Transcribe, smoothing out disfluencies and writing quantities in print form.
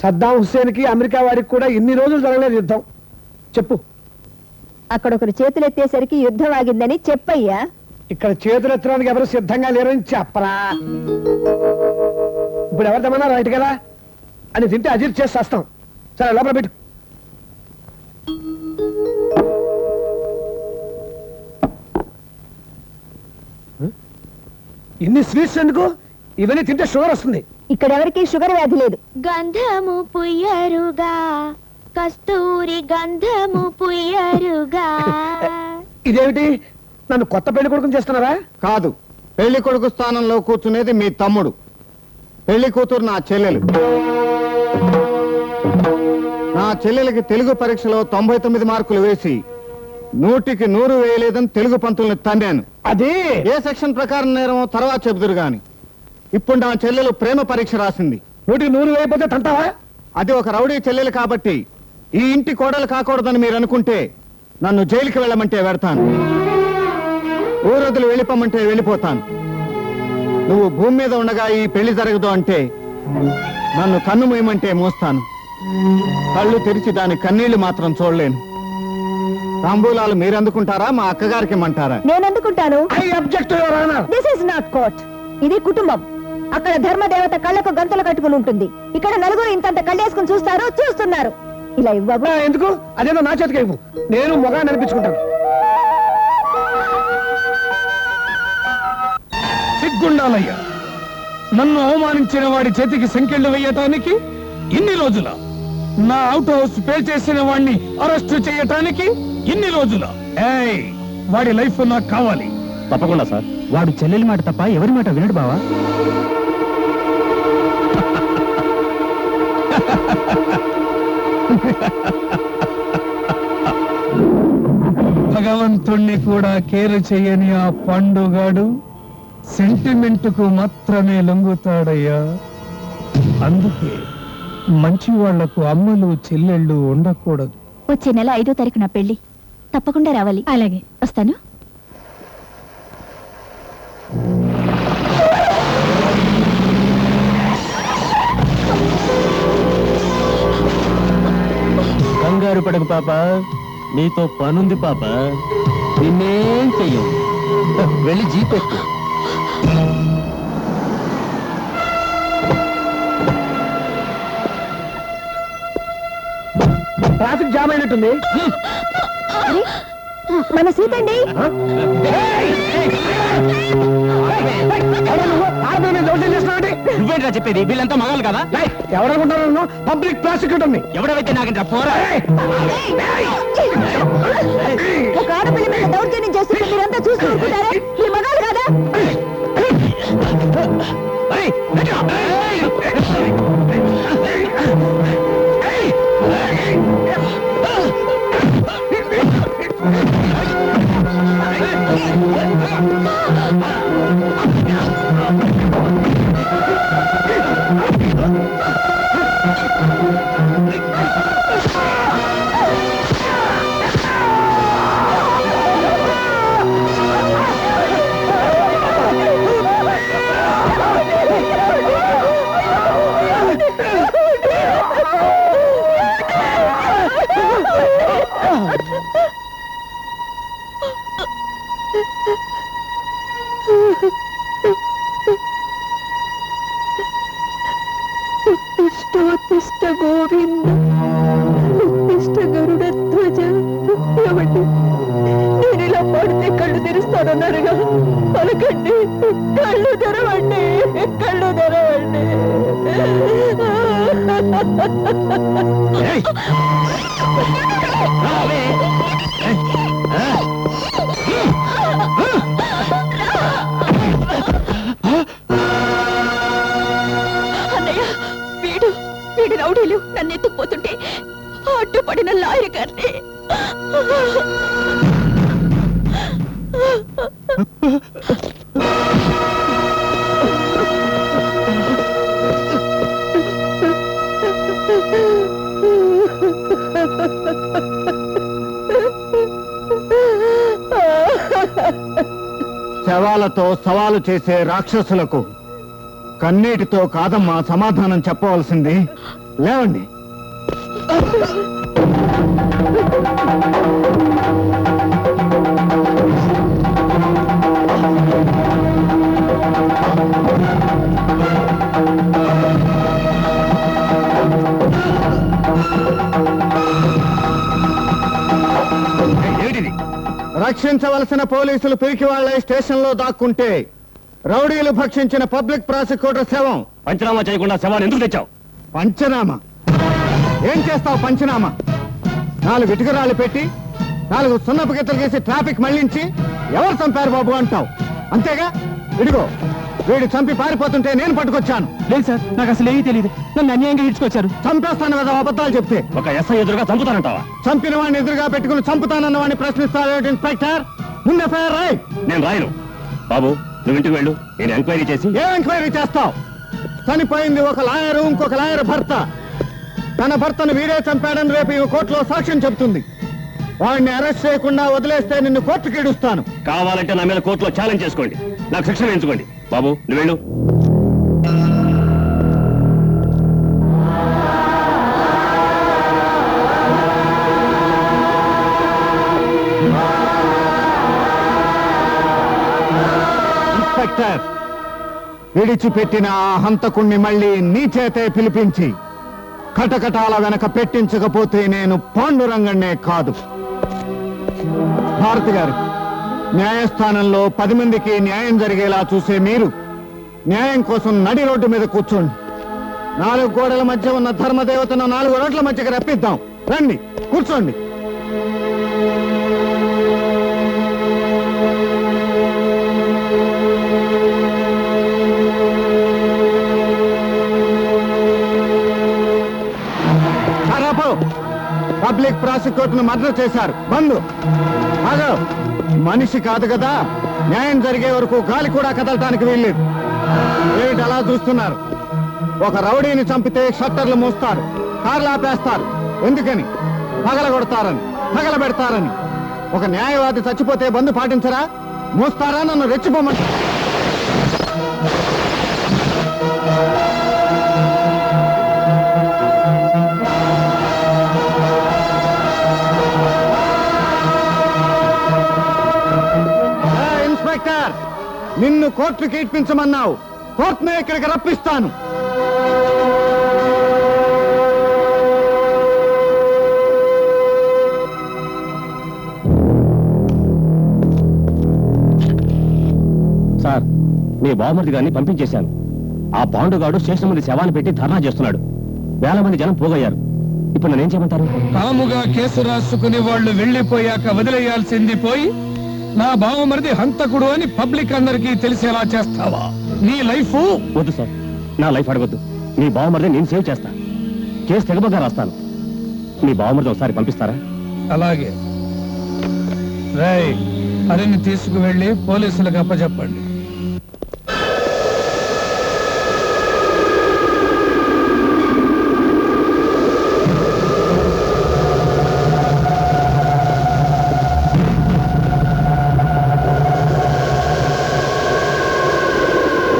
సద్దాం హుస్సేన్ కి అమెరికా వాడికి కూడా ఇన్ని రోజులు జరగలేదు యుద్ధం. చెప్పు. అక్కడ ఒకరు చేతులు ఎత్తేసరికి యుద్ధం ఆగిందని చెప్పయ్యా. ఇక్కడ చేతులు ఎత్తడానికి ఎవరు సిద్ధంగా లేరని చెప్పరా. ఇప్పుడు ఎవరు తెమ్మన్నారు రైట్ కదా అని తింటే అజిత్ చేసి వస్తాం. సరే లోపల పెట్టు. ఇన్ని స్వీట్స్ ఎందుకు? ఇవన్నీ తింటే షుగర్ వస్తుంది. ఇక్కడ ఎవరికి షుగర్ వ్యాధి లేదు. గంధము పుయ్యరుగా కస్తూరి గంధము పుయ్యరుగా. ఇదేమిటి, నన్ను కొత్త పెళ్లి కొడుకుని చేస్తున్నారా? కాదు, పెళ్లి కొడుకు స్థానంలో కూర్చునేది మీ తమ్ముడు. పెళ్లి కూతురు నా చెల్లెలు. నా చెల్లెలకి తెలుగు పరీక్షలో 99 మార్కులు వేసి 100కి 100 వేయలేదని తెలుగు పంతుల్ని తన్నాను. అది ఏ సెక్షన్ ప్రకారం నేరమో తర్వాత చెబుదురు గాని ఇప్పుడు నా చెల్లెలు ప్రేమ పరీక్ష రాసింది. 100కి 100 వేయకపోతే తంటావా? అది ఒక రౌడీ చెల్లెలు కాబట్టి ఈ ఇంటి కోడలు కాకూడదని మీరు అనుకుంటే నన్ను జైలుకి వెళ్ళమంటే వెడతాను, ఊరొదులు వెళ్ళిపోమంటే వెళ్ళిపోతాను. నువ్వు భూమి మీద ఉండగా ఈ పెళ్లి జరగదు అంటే నన్ను కన్ను మూయమంటే మూస్తాను. కళ్ళు తెరిచి దాని కన్నీళ్లు మాత్రం చూడలేను. తాంబూలాలు మీరు అందుకుంటారా, మా అక్కగారికి ఇమ్మంటారా? నేను అందుకుంటాను. I object your honour. This is not court. ఇది కుటుంబం. అక్కడ ధర్మదేవత కళ్ళకు గంతలు కట్టుకుని ఉంటుంది. ఇక్కడ నలుగురు ఇంతంత కళ్ళేసుకుని చూస్తారు, చూస్తున్నారు. ఇలా ఇవ్వబా. ఎందుకు? అదేదో నా చేతికి ఇవ్వు, నేను మొగాన్ని అనిపించుకుంటాను. సిగ్గుండాలయ్యా, నన్ను అవమానించిన వాడి చేతికి సంకెళ్లు వేయటానికి ఇన్ని రోజుల, నా అవుట్ హౌస్ పే చేసిన వాడిని అరెస్టు చేయటానికి ఇన్ని రోజుల. ఏయ్, వాడి లైఫ్ నాకు కావాలి. తప్పకుండా సార్. వాడు చెల్లెలి మాట తప్ప ఎవరి మాట వినడు బావా. భగవంతుణ్ణి కూడా కేర్ చేయని ఆ పండుగాడు సెంటిమెంట్ కు మాత్రమే లొంగుతాడయ్యా. అందుకే మంచి వాళ్లకు అమ్మలు చెల్లెళ్ళు ఉండకూడదు. వచ్చే నెల 5వ తారీఖు నా పెళ్లి. తప్పకుండా రావాలి. అలాగే, వస్తాను. కంగారు పడకు పాప, నీతో పనుంది పాప. నిన్నేం చెయ్యం. వెళ్ళి జీప్ ఎక్కు. ట్రాఫిక్ జామ్ అయినట్టుంది. మన సీట్ అండి. నువ్వేంట్రా చెప్పేది? వీళ్ళంతా మగాళ్ళు కదా. ఎవరనుకుంటారు? పబ్లిక్ ప్రాసిక్యూటర్ ని. ఎవడవైతే నాకంటే పోరా. ఒక ఆడపిల్ల మీద దౌర్జన్యం చేస్తుంటే మీరంతా చూస్తూ ఊరుకుంటారా? ఈ మగాలు కాదా? ఉత్తిష్ట గోవింద ఉత్తిష్ట గరుడధ్వజ. ఏమండి, నేను ఇలా పడితే కళ్ళు తెరుస్తానన్నారుగా, పలకండి. కళ్ళు తెరవండి, కళ్ళు తెరవండి. వీడి రౌడీలు నన్ను ఎత్తుకుపోతుంటే అడ్డుపడిన లాయర్ గారిని. శవాలతో సవాలు చేసే రాక్షసులకు కన్నీటితో కాదమ్మా సమాధానం చెప్పవలసింది. లేవండి. ఏమిటిది? రక్షించవలసిన పోలీసులు పిరికి వాళ్ళ స్టేషన్ లో దాక్కుంటే రౌడీలు భక్షించిన పబ్లిక్ ప్రాసిక్యూటర్ శవం. పంచనామా చేయకుండా శవాన్ని ఎందుకు తెచ్చావు? పంచనామా? ఏం చేస్తావు పంచనామా? 4 ఇటుకరాళ్ళు పెట్టి 4 సున్నపు గిత్తలు గీసి ట్రాఫిక్ మళ్లించి ఎవరు చంపారు బాబు అంటావు, అంతేగా? ఇదిగో వీడు చంపి పారిపోతుంటే నేను పట్టుకొచ్చాను. లేదు సార్, నాకు అసలు ఏమీ తెలియదు. నన్ను అన్యాయంగా ఇడ్చుకొచ్చారు. చంపేస్తాను కదా అబద్ధాలు చెప్తే. ఒక ఎస్ఐ ఎదురుగా చంపుతానంటావా? చంపిన వాడిని ఎదురుగా పెట్టుకుని చంపుతానన్న వాడిని ప్రశ్నిస్తాడు ఇన్స్పెక్టర్. ముందు ఎఫ్ఐఆర్ రాయ్. నేను రాయను. బాబు నువ్వు ఇంటికి వెళ్ళు, నేను ఎంక్వైరీ చేసి. ఏ ఎంక్వైరీ చేస్తావు? చనిపోయింది ఒక లాయరు, ఇంకొక లాయర్ భర్త. తన భర్తను వీడే చంపాడని రేపు ఈ కోర్టులో సాక్ష్యం చెబుతుంది. వాడిని అరెస్ట్ చేయకుండా వదిలేస్తే నిన్ను కోర్టుకి ఇడుస్తాను. కావాలంటే నా మీద కోర్టులో ఛాలెంజ్ చేసుకోండి, నాకు శిక్ష వేయించుకోండి. బాబు నువ్వు వెళ్ళు. ఇన్స్పెక్టర్, విడిచిపెట్టిన ఆ హంతకుణ్ణి మళ్ళీ నీ చేతే పిలిపించి కటకటాల వెనక పెట్టించకపోతే నేను పాండురంగణ్ణే కాదు. భారతి గారు, న్యాయస్థానంలో 10 మందికి న్యాయం జరిగేలా చూసే మీరు న్యాయం కోసం నడి రోడ్డు మీద కూర్చోండి. 4 గోడల మధ్య ఉన్న ధర్మదేవతను 4 రోడ్ల మధ్యకి రప్పిద్దాం. రండి, కూర్చోండి. పబ్లిక్ ప్రాసిక్యూటర్ మర్డర్ చేశారు. బంధు ఆగో, మనిషి కాదు కదా, న్యాయం జరిగే వరకు గాలి కూడా కదలటానికి వీల్లేదు. ఏమిటి అలా చూస్తున్నారు? ఒక రౌడీని చంపితే షట్టర్లు మూస్తారు, కార్లు ఆపేస్తారు. ఎందుకని? పగలగొడతారని, పగలబెడతారని. ఒక న్యాయవాది చచ్చిపోతే బంధు పాటించరా? మూస్తారా? నన్ను రెచ్చిపోమంటారు. ఇన్స్పెక్టర్, నిన్ను కోర్టుకి ఇప్పించమన్నావు, కోర్టునే ఇక్కడికి రప్పిస్తాను. సార్, మీ బావమరిది గారిని పంపించేశాను. ఆ పాండుగాడు స్టేషన్ ముందు శవాన్ని పెట్టి ధర్నా చేస్తున్నాడు. వేల మంది జనం పోగయ్యారు. ఇప్పుడు నేనేం చేయమంటారు? కాముగా కేసు రాసుకుని వాళ్ళు వెళ్లిపోయాక వదిలేయాల్సింది పోయి నా బావమరిది హంతకుడు అని పబ్లిక్ అందరికీ తెలిసేలా చేస్తావా? నీ లైఫ్ వద్దు సార్, నా లైఫ్ అడగొద్దు. మీ బావమరిది నేను సేవ్ చేస్తా. కేసు తెగబగా రాస్తాను. మీ బావమరిది ఒకసారి పంపిస్తారా? అలాగే. రై, హరిని తీసుకువెళ్ళి పోలీసులకు అప్పచెప్పండి.